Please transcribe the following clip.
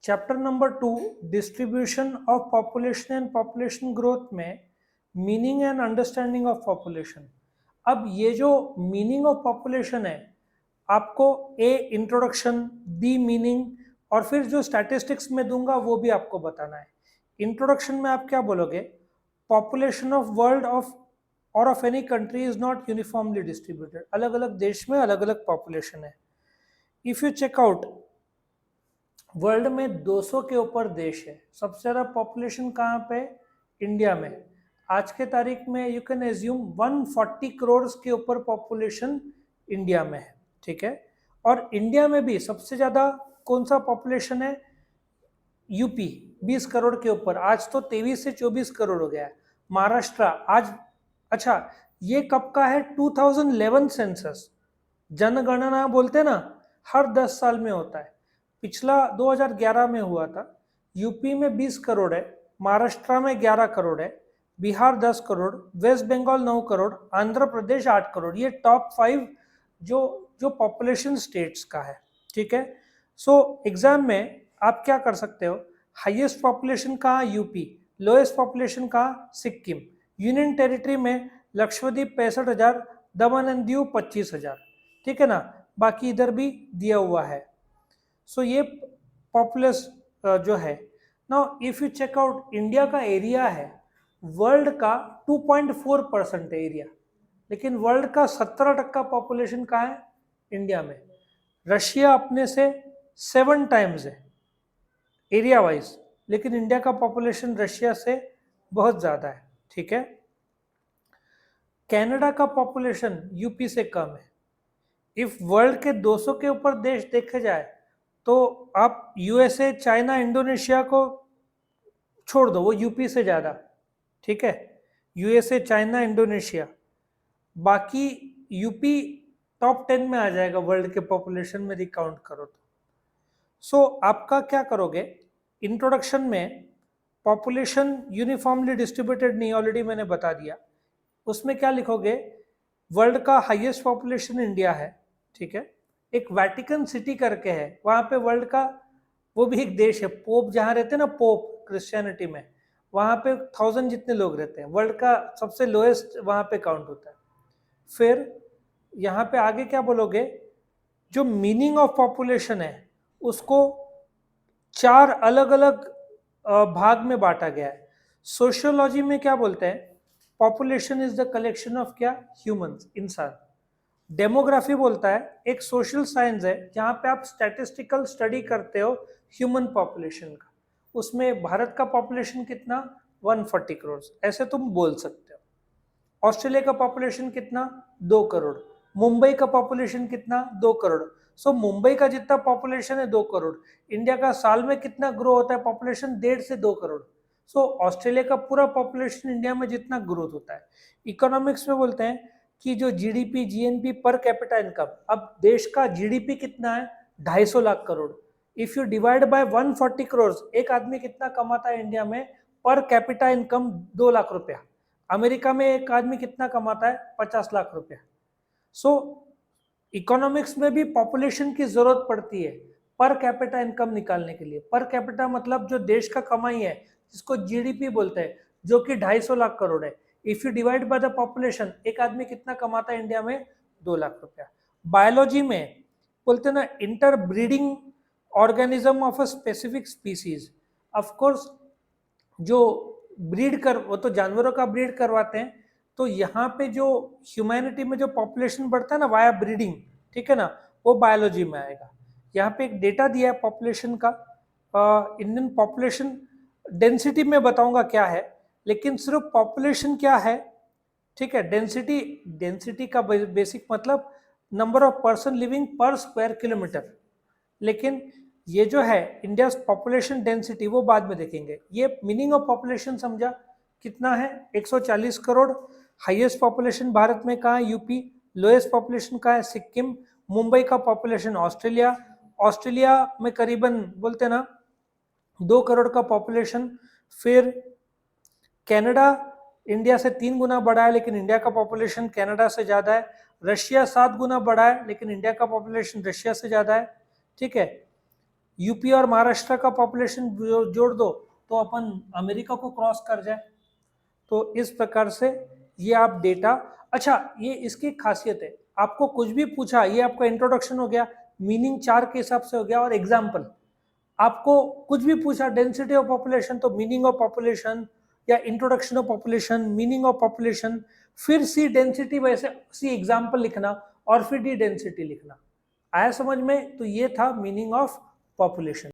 Chapter number 2 distribution of population and population growth में meaning and understanding of population. अब ये जो meaning of population है, आपको ए इंट्रोडक्शन, बी मीनिंग, और फिर जो स्टैटिस्टिक्स में दूंगा वो भी आपको बताना है। इंट्रोडक्शन में आप क्या बोलोगे? पॉपुलेशन ऑफ वर्ल्ड ऑफ और of any country is not uniformly distributed. अलग अलग देश में अलग अलग पॉपुलेशन है। If you check out, world में 200 के ऊपर देश है। सबसे ज़्यादा पॉपुलेशन कहाँ पे? इंडिया में। आज के तारीख में यू कैन एज्यूम 140 करोड़ के ऊपर पॉपुलेशन इंडिया में है। ठीक है। और इंडिया में भी सबसे ज़्यादा कौन सा पॉपुलेशन है? यूपी 20 करोड़ के ऊपर। आज तो 23 से 24 करोड़ हो गया है। महाराष्ट्र आज, अच्छा ये कब का है? 2011 सेंसस। जनगणना बोलते ना, हर 10 साल में होता है। पिछला 2011 में हुआ था। यूपी में 20 करोड़ है, महाराष्ट्र में 11 करोड़ है, बिहार 10 करोड़, वेस्ट बंगाल 9 करोड़, आंध्र प्रदेश 8 करोड़। ये टॉप 5 जो जो पॉपुलेशन स्टेट्स का है। ठीक है। सो एग्जाम में आप क्या कर सकते हो? हाईएस्ट पॉपुलेशन कहाँ? यूपी। लोएस्ट पॉपुलेशन कहाँ? सिक्किम। यूनियन टेरिटरी में लक्षद्वीप 65,000, दमन एंड दीव 25,000। ठीक है ना। बाकी इधर भी दिया हुआ है। सो ये पॉपुलस जो है। Now if you check out, India का एरिया है वर्ल्ड का 2.4% है एरिया, लेकिन वर्ल्ड का 17% पॉपुलेशन कहाँ है? इंडिया में। रशिया अपने से 7 टाइम्स है एरिया वाइज, लेकिन इंडिया का पॉपुलेशन रशिया से बहुत ज्यादा है। ठीक है। कनाडा का पॉपुलेशन यूपी से कम है। इफ वर्ल्ड के 200 के ऊपर देश देखे जाए तो आप यूएसए, चाइना, इंडोनेशिया को छोड़ दो, वो यूपी से ज्यादा। ठीक है। यूएसए, चाइना, इंडोनेशिया, बाकी यूपी टॉप 10 में आ जाएगा वर्ल्ड के पॉपुलेशन में रिकाउंट करो तो। सो आपका क्या करोगे? इंट्रोडक्शन में पॉपुलेशन यूनिफॉर्मली डिस्ट्रीब्यूटेड नहीं, ऑलरेडी मैंने बता दिया। उसमें क्या लिखोगे? वर्ल्ड का हाईएस्ट पॉपुलेशन इंडिया है। ठीक है। एक वेटिकन सिटी करके है, वहां पे वर्ल्ड का, वो भी एक देश है, पोप जहाँ रहते हैं ना, पोप क्रिश्चियनिटी में, वहां पे 1000 जितने लोग रहते हैं। वर्ल्ड का सबसे लोएस्ट वहां पे काउंट होता है। फिर यहाँ पे आगे क्या बोलोगे? जो मीनिंग ऑफ पॉपुलेशन है उसको 4 अलग अलग भाग में बांटा गया है। सोशियोलॉजी में क्या बोलते हैं? Population is the collection of क्या? ह्यूमंस, इंसान। डेमोग्राफी बोलता है एक सोशल साइंस है जहां पे आप स्टैटिस्टिकल स्टडी करते हो ह्यूमन पॉपुलेशन का। उसमें भारत का पॉपुलेशन कितना? 140 करोड़, ऐसे तुम बोल सकते हो। ऑस्ट्रेलिया का पॉपुलेशन कितना? 2 करोड़। मुंबई का पॉपुलेशन कितना? 2 करोड़। सो मुंबई का जितना पॉपुलेशन है 2 करोड़। इंडिया का साल में कितना ग्रो होता है पॉपुलेशन? 1.5 से 2 करोड़। सो ऑस्ट्रेलिया का पूरा पॉपुलेशन इंडिया में जितना ग्रोथ होता है। इकोनॉमिक्स में बोलते हैं कि जो GDP, GNP, per capita income, अब देश का जीडीपी कितना है? 250 lakh crore. If you divide by 140 crore, एक आदमी कितना कमाता है इंडिया में? पर कैपिटा इनकम 2 लाख रुपया। अमेरिका में एक आदमी कितना कमाता है? 50 लाख रुपया। सो इकोनॉमिक्स में भी पॉपुलेशन की जरूरत पड़ती है पर कैपिटा इनकम निकालने के लिए। पर कैपिटा मतलब जो देश का कमाई है, जिसको जीडीपी बोलते हैं, जो कि 250 लाख करोड़ है। If you divide by the population, एक आदमी कितना कमाता है इंडिया में? 2 लाख रुपया। बायोलॉजी में बोलते हैं ना, inter breeding organism of a specific species. Of course जो ब्रीड कर, वो तो जानवरों का ब्रीड करवाते हैं। तो यहाँ पे जो ह्यूमैनिटी में जो पॉपुलेशन बढ़ता है ना वाया ब्रीडिंग, ठीक है ना, वो बायोलॉजी में आएगा। यहाँ पे एक डेटा दिया है पॉपुलेशन का। इंडियन पॉपुलेशन डेंसिटी में बताऊंगा क्या है, लेकिन सिर्फ पॉपुलेशन क्या है, ठीक है। डेंसिटी, डेंसिटी का बेसिक मतलब नंबर ऑफ पर्सन लिविंग पर स्क्वायर किलोमीटर। लेकिन ये जो है इंडिया पॉपुलेशन डेंसिटी, वो बाद में देखेंगे। ये मीनिंग ऑफ पॉपुलेशन समझा? कितना है? 140 करोड़। हाईएस्ट पॉपुलेशन भारत में कहाँ है? यूपी। लोएस्ट पॉपुलेशन कहाँ है? सिक्किम। मुंबई का पॉपुलेशन ऑस्ट्रेलिया। ऑस्ट्रेलिया में करीबन बोलते ना 2 करोड़ का पॉपुलेशन। फिर कनाडा इंडिया से 3 गुना बड़ा है, लेकिन इंडिया का पॉपुलेशन कनाडा से ज्यादा है। रशिया 7 गुना बड़ा है, लेकिन इंडिया का पॉपुलेशन रशिया से ज्यादा है। ठीक है। यूपी और महाराष्ट्र का पॉपुलेशन जोड़ दो तो अपन अमेरिका को क्रॉस कर जाए। तो इस प्रकार से ये आप डेटा, अच्छा ये इसकी खासियत है, आपको कुछ भी पूछा, ये आपका इंट्रोडक्शन हो गया, मीनिंग 4 के हिसाब से हो गया, और एग्जाम्पल आपको कुछ भी पूछा, डेंसिटी ऑफ पॉपुलेशन, तो मीनिंग ऑफ पॉपुलेशन या introduction of population, meaning of population, फिर सी डेंसिटी, वैसे सी एग्जाम्पल लिखना, और फिर डी डेंसिटी लिखना। आया समझ में? तो ये था मीनिंग ऑफ पॉपुलेशन।